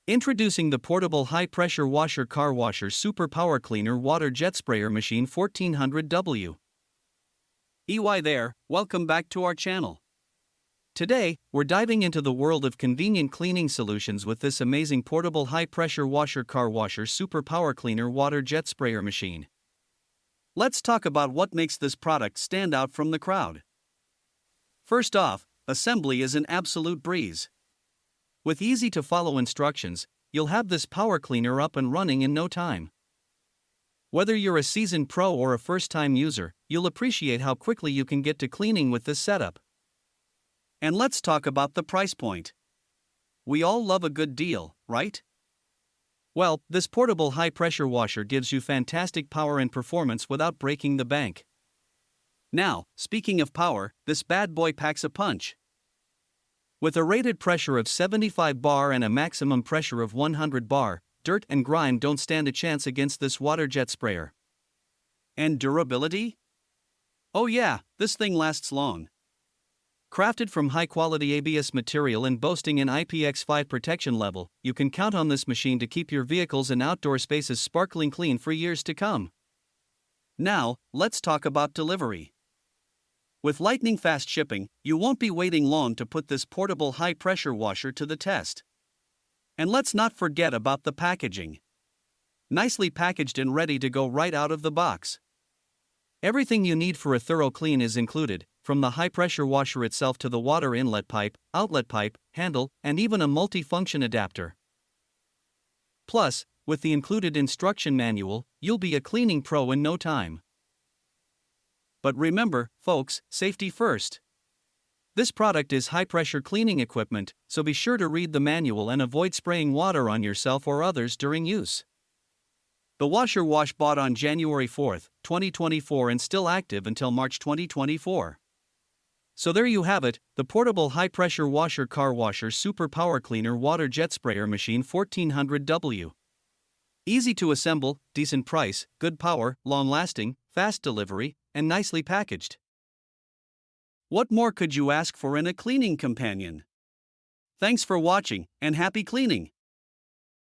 Introducing the portable high-pressure washer car washer super power cleaner water jet sprayer machine 1400W. EY there, welcome back to our channel. Today, we're diving into the world of convenient cleaning solutions with this amazing portable high-pressure washer car washer super power cleaner water jet sprayer machine. Let's talk about what makes this product stand out from the crowd. First off, assembly is an absolute breeze. With easy-to-follow instructions, you'll have this power cleaner up and running in no time. Whether you're a seasoned pro or a first-time user, you'll appreciate how quickly you can get to cleaning with this setup. And let's talk about the price point. We all love a good deal, right? Well, this portable high-pressure washer gives you fantastic power and performance without breaking the bank. Now, speaking of power, this bad boy packs a punch. With a rated pressure of 75 bar and a maximum pressure of 100 bar, dirt and grime don't stand a chance against this water jet sprayer. And durability? Oh yeah, this thing lasts long. Crafted from high-quality ABS material and boasting an IPX5 protection level, you can count on this machine to keep your vehicles and outdoor spaces sparkling clean for years to come. Now, let's talk about delivery. With lightning-fast shipping, you won't be waiting long to put this portable high-pressure washer to the test. And let's not forget about the packaging. Nicely packaged and ready to go right out of the box. Everything you need for a thorough clean is included, from the high-pressure washer itself to the water inlet pipe, outlet pipe, handle, and even a multi-function adapter. Plus, with the included instruction manual, you'll be a cleaning pro in no time. But remember, folks, safety first. This product is high-pressure cleaning equipment, so be sure to read the manual and avoid spraying water on yourself or others during use. The washer was bought on January 4, 2024 and still active until March 2024. So there you have it, the portable high-pressure washer car washer super power cleaner water jet sprayer machine 1400W. Easy to assemble, decent price, good power, long-lasting, fast delivery, and nicely packaged. What more could you ask for in a cleaning companion? Thanks for watching, and happy cleaning!